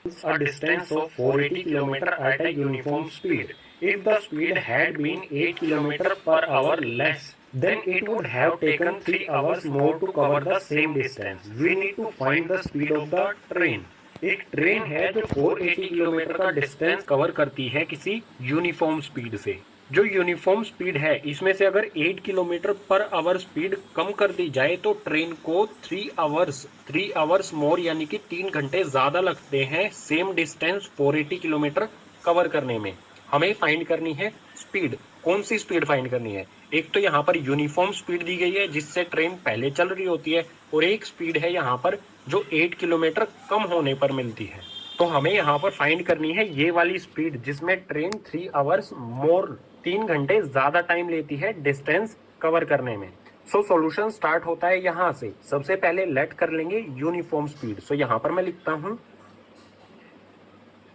a distance of 480 km at a uniform speed. If the speed had been 8 km per hour less, then it would have taken 3 hours more to cover the same distance. We need to find the speed of the train. एक train है जो 480 kilometre का distance cover करती है किसी uniform speed से। जो uniform speed है इसमें से अगर 8 किलोमीटर पर आवर स्पीड कम कर दी जाए तो ट्रेन को 3 आवर्स मोर यानी कि 3 घंटे ज्यादा लगते हैं सेम डिस्टेंस 480 किलोमीटर कवर करने में। हमें फाइंड करनी है स्पीड। कौन सी स्पीड फाइंड करनी है? एक तो यहाँ पर यूनिफॉर्म स्पीड दी गई है जिससे ट्रेन पहले चल रही होती है, और एक स्पीड है यहाँ पर जो 8 किलोमीटर कम होने पर मिलती है। तो हमें यहाँ पर फाइंड करनी है ये वाली स्पीड जिसमें ट्रेन 3 आवर्स मोर 3 घंटे ज्यादा टाइम लेती है डिस्टेंस कवर करने में। सो सॉल्यूशन स्टार्ट होता है यहाँ से। सबसे पहले लेट कर लेंगे यूनिफॉर्म स्पीड। सो यहाँ पर मैं लिखता हूँ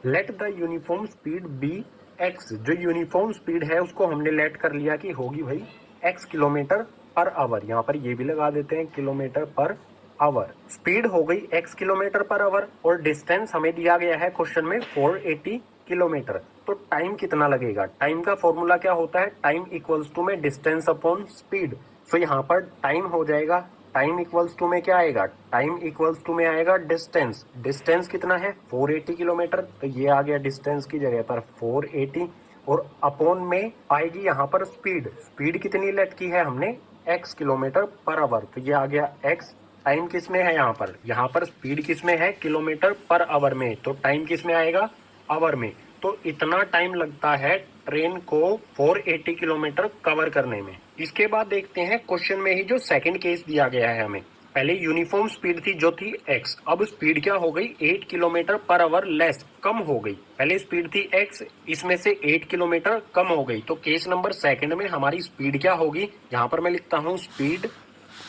let the uniform speed be x. जो यूनिफॉर्म स्पीड है उसको हमने लेट कर लिया कि होगी भाई x किलोमीटर पर आवर। यहाँ पर ये भी लगा देते हैं किलोमीटर पर आवर। स्पीड हो गई x किलोमीटर पर आवर और डिस्टेंस हमें दिया गया है क्वेश्चन में 480 किलोमीटर। तो टाइम कितना लगेगा? टाइम का फॉर्मूला क्या होता है? टाइम इक्वल्स टू में डिस्टेंस अपॉन स्पीड। सो यहाँ पर टाइम हो जाएगा, टाइम इक्वल्स टू में क्या आएगा? टाइम इक्वल्स टू में आएगा डिस्टेंस। डिस्टेंस कितना है? 480 किलोमीटर। तो ये आ गया डिस्टेंस की जगह पर 480 और अपॉन में आएगी यहाँ पर स्पीड। स्पीड कितनी लेट की है हमने? x kilometre per hour. तो ये आ गया x। टाइम किस में है यहाँ पर? यहाँ पर स्पीड किस में है? किलोमीटर पर आवर में। तो टाइम किस में आएगा? आवर में। तो इतना टाइम लगता है ट्रेन को 480 किलोमीटर कवर करने में। इसके बाद देखते हैं क्वेश्चन में ही जो सेकंड केस दिया गया है हमें। पहले यूनिफॉर्म स्पीड थी जो थी x, अब स्पीड क्या हो गई? 8 किलोमीटर पर आवर लेस, कम हो गई। पहले स्पीड थी x, इसमें से 8 किलोमीटर कम हो गई। तो केस नंबर सेकंड में हमारी स्पीड क्या होगी? यहाँ पर मैं लिखता हूँ स्पीड,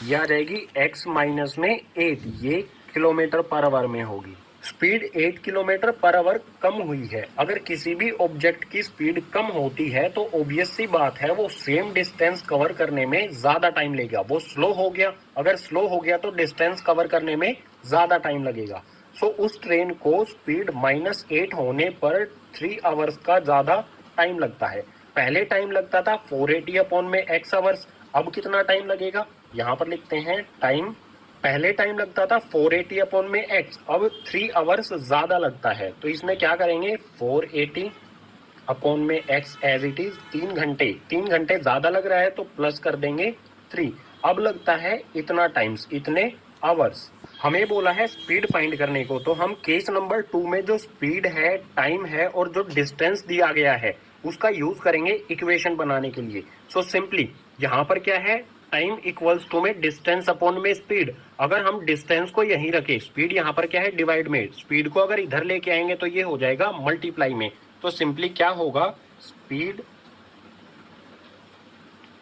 ये आ जाएगी x माइनस में 8, ये किलोमीटर पर आवर में होगी। स्पीड 8 किलोमीटर पर आवर कम हुई है। अगर किसी भी ऑब्जेक्ट की स्पीड कम होती है तो ऑब्वियस सी बात है वो सेम डिस्टेंस कवर करने में ज्यादा टाइम लेगा। वो स्लो हो गया, अगर स्लो हो गया तो डिस्टेंस कवर करने में ज्यादा टाइम लगेगा। सो उस ट्रेन को स्पीड -8 होने पर 3 आवर्स का ज्यादा टाइम लगता है। पहले टाइम लगता था 480 अपॉन में x आवर्स, अब कितना टाइम लगेगा? यहाँ पर लिखते हैं टाइम। पहले टाइम लगता था 480 अपॉन में x, अब 3 आवर्स ज्यादा लगता है। तो इसमें क्या करेंगे? 480 अपॉन में x एज इट इज। 3 घंटे ज्यादा लग रहा है तो प्लस कर देंगे 3। अब लगता है इतना टाइम्स, इतने आवर्स। हमें बोला है स्पीड फाइंड करने को, तो हम केस नंबर 2 में जो स्पीड है, टाइम है और जो डिस्टेंस दिया गया है उसका यूज करेंगे इक्वेशन बनाने के लिए। सो सिंपली यहाँ पर क्या है? टाइम इक्वल्स टू में डिस्टेंस अपॉन में स्पीड। अगर हम डिस्टेंस को यहीं रखे, स्पीड यहाँ पर क्या है? डिवाइड में। स्पीड को अगर इधर लेके आएंगे तो ये हो जाएगा मल्टीप्लाई में। तो सिंपली क्या होगा? स्पीड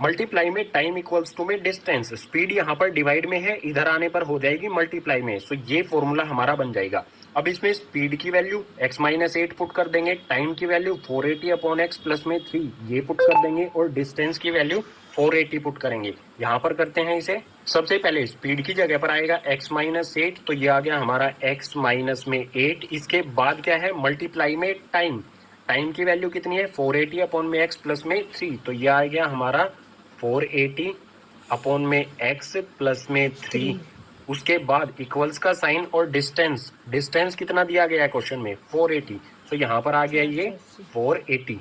मल्टीप्लाई में टाइम इक्वल्स टू में डिस्टेंस। स्पीड यहाँ पर डिवाइड में है, इधर आने पर हो जाएगी मल्टीप्लाई में। सो ये फॉर्मूला हमारा बन जाएगा। अब इसमें स्पीड की वैल्यू x माइनस 8 पुट कर देंगे, टाइम की वैल्यू 480 अपॉन x प्लस में 3 ये पुट कर देंगे और डिस्टेंस की वैल्यू 480 पुट करेंगे। यहाँ पर करते हैं इसे। सबसे पहले स्पीड की जगह पर आएगा x माइनस 8, तो ये आ गया हमारा x माइनस में 8। इसके बाद क्या है? मल्टीप्लाई में टाइम। टाइम की वैल्यू कितनी है? 480 अपॉन में x प्लस में 3, तो ये आ गया हमारा 480 अपॉन में x प्लस में 3। उसके बाद इक्वल्स का साइन और डिस्टेंस। डिस्टेंस कितना दिया गया है क्वेश्चन में? 480। तो यहाँ पर आ गया ये 480।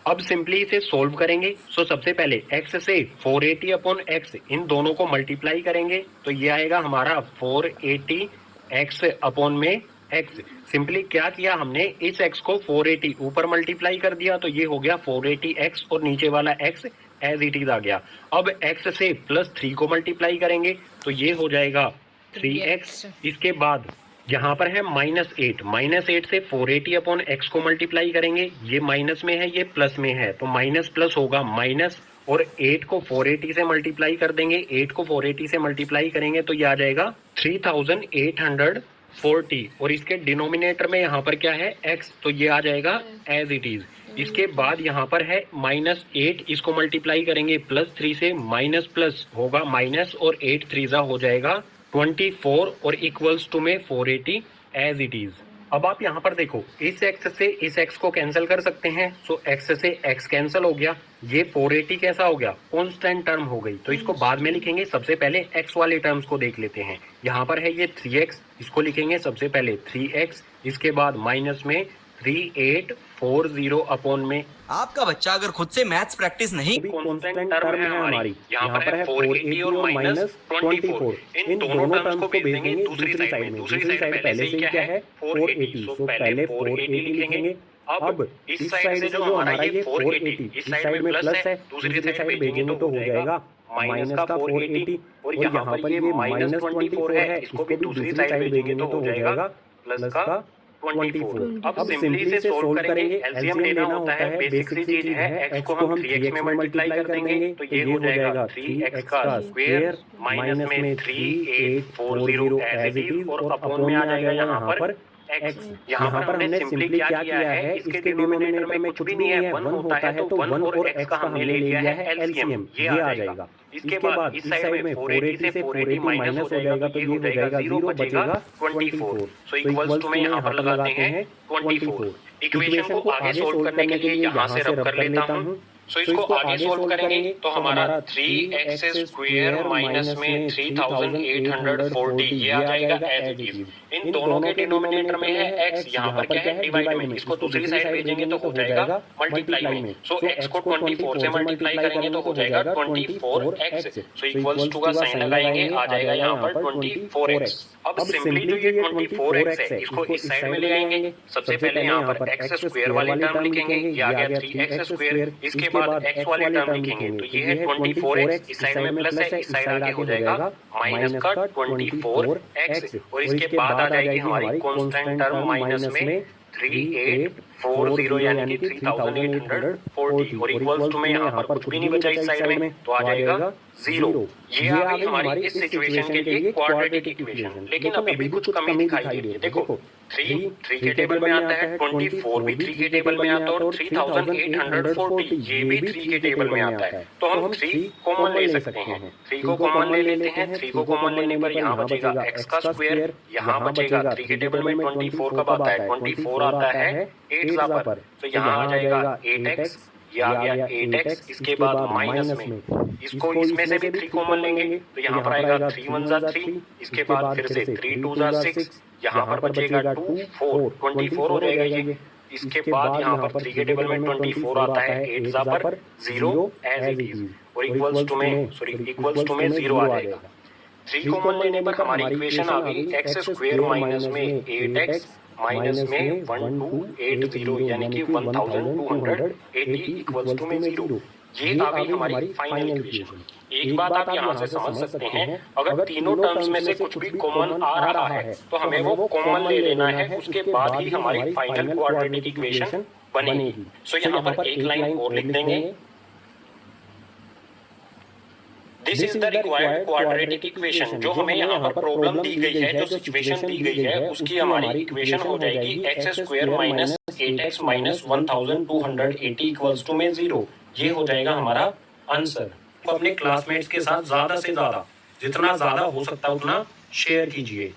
अब सिंपली इसे सोल्व करेंगे। सो सबसे पहले x से 480 अपॉन x इन दोनों को मल्टीप्लाई करेंगे तो ये आएगा हमारा 480 x अपॉन में x। सिंपली क्या किया हमने? इस x को 480 ऊपर मल्टीप्लाई कर दिया तो ये हो गया 480x और नीचे वाला x एज इट इज आ गया। अब x से +3 को मल्टीप्लाई करेंगे तो ये हो जाएगा 3x। इसके बाद यहाँ पर है -8, -8 से 480 अपॉन x को मल्टीप्लाई करेंगे। ये माइनस में है, ये प्लस में है, तो माइनस प्लस होगा माइनस, और 8 को 480 से मल्टीप्लाई कर देंगे। 8 को 480 से मल्टीप्लाई करेंगे तो ये आ जाएगा 3840, और इसके डिनोमिनेटर में यहाँ पर क्या है? x, तो ये आ जाएगा एज इट इज। इसके बाद यहाँ पर है -8, इसको मल्टीप्लाई करेंगे +3 से, माइनस प्लस होगा माइनस, और 8 3 हो जाएगा 24 और इक्वल्स टू में 480 एज इट इज। अब आप यहाँ पर देखो, इस x से इस x को कैंसिल कर सकते हैं, सो x से x कैंसिल हो गया। ये 480 कैसा हो गया, कांस्टेंट टर्म हो गई, तो इसको बाद में लिखेंगे। सबसे पहले x वाले टर्म्स को देख लेते हैं। यहाँ पर है ये 3x, इसको लिखेंगे सबसे पहले 3x, इसके बाद माइनस में 3840 अपॉन में आपका बच्चा अगर खुद से मैथ्स प्रैक्टिस नहीं कांस्टेंट टर्म है हमारी। यहाँ पर है 480 और माइनस 24। इन दोनों टर्म्स को भेज देंगे दूसरी साइड में। दूसरी साइड पहले से ही क्या है 480, सो पहले 480 लिखेंगे। अब इस साइड से जो हमारा ये 480, इस साइड में प्लस है, दूसरी साइड भेजेंगे तो हो जाएगा माइनस का 480, और यहाँ पर ये माइनस 24 है, इसको भी दूसरी साइड भेजेंगे तो हो जाएगा प्लस का 24। अब सिंपली से सोल्व करेंगे। एलसीएम लेना होता है, बेसिक सी चीज है। x को हम 3x में मल्टीप्लाई कर देंगे तो ये हो जाएगा 3x का स्क्वायर माइनस में 3840 एज इट इज, और अपॉन में आ जाएगा यहाँ पर x। यहाँ पर हमने सिंपली क्या किया है, इसके डिनोमिनेटर में कुछ भी नहीं है, 1 होता है, तो 1 और x का हमने ले लिया है एलसीएम, ये आ जाएगा। इसके बाद इस साइड में 480 से 480 माइनस हो जाएगा, तो ये हो जाएगा 0, बचेगा 24। सो इक्वल्स टू में यहाँ पर लगाते हैं 24। इक्वेशन को आगे सोल्व करने के लिए यहाँ से रब कर लेता हूँ। सो इसको आगे सोल्व करेंगे तो हमारा 3x स्क्वायर माइनस में 3840 ये आ जाएगा एज इट इज। इन दोनों के डिनोमिनेटर में है x, यहाँ पर क्या है डिवाइड में, इसको दूसरी साइड भेजेंगे तो हो जाएगा मल्टीप्लाई में। सो x को 24 से मल्टीप्लाई करेंगे तो हो जाएगा 24x। सो इक्वल्स टू का साइन लगाएंगे, आ जाएगा यहाँ पर 24x। अब सिंपली जो ये 24x है, इसको इस साइड में ले आएंगे। सबसे पहले यहाँ पर x स्क्वायर वाली टर्म लिखेंगे, ये आ गया 3x स्क्वायर। इसके बाद x वाली टर्म लिखेंगे, तो ये है 24x, इस साइड में प्लस है, इस साइड आगे हो जाएगा माइनस का 24x, और इसके बाद आ जाएगी हमारी कांस्टेंट टर्म माइनस में 3840 यानी कि 3840, और इक्वल्स टू में यहाँ पर कुछ भी नहीं बचा इस साइड में, तो आ जाएगा 0। ये आ गई हमारी इस सिचुएशन के लिए क्वाड्रेटिक इक्वेशन। लेकिन अभी भी कुछ कमी दिखाई दे रही है। देखो 3 के टेबल में आता है, 24 भी 3 के टेबल में आता है, और 3840 ये भी 3 के टेबल में आता है। तो हम 3 कॉमन ले सकते हैं, 3 को कॉमन ले लेते हैं। 3 को कॉमन लेने पर यहाँ बचेगा x का स्क्वायर, यहाँ बचेगा 3 के टेबल में 24 कब आता है, 24 आता है 8 पर, तो यहाँ आ जाएगा 8x, ये आ गया 8x। इसके बाद माइनस में इसको इसमें से भी 3 कॉमन लेंगे, तो यहाँ पर आएगा 3 1 जा 3, इसके बाद फिर से 3 2 जा 6, यहाँ पर बचेगा 2 4, 24 हो जाएगा ये। इसके बाद यहाँ पर 3 के टेबल में 24 आता है, 8 जा पर 0 एज इट इज, और इक्वल्स टू में 0 आ जाएगा। 3 कॉमन लेने पर हमारी इक्वेशन आ गई x स्क्वायर माइनस में 8x माइनस में 1280 यानी कि 1280 इक्वल्स टू में 0। ये आ गई हमारी फाइनल इक्वेशन। एक बात आप यहाँ से समझ सकते हैं, अगर तीनों टर्म्स में से कुछ भी कॉमन आ रहा है तो हमें वो कॉमन ले लेना है, उसके बाद ही हमारी फाइनल क्वाड्रेटिक इक्वेशन बनेगी। सो यहाँ पर एक लाइन और लिख देंगे, this is the required quadratic equation. जो हमें यहाँ पर प्रॉब्लम दी गई है, जो सिचुएशन दी गई है, उसकी हमारी इक्वेशन हो जाएगी x square minus 8x minus 1280 equals to में 0। ये हो जाएगा हमारा आंसर। तो अपने क्लासमेट्स के साथ ज्यादा से ज्यादा, जितना ज्यादा हो सकता है उतना शेयर कीजिए।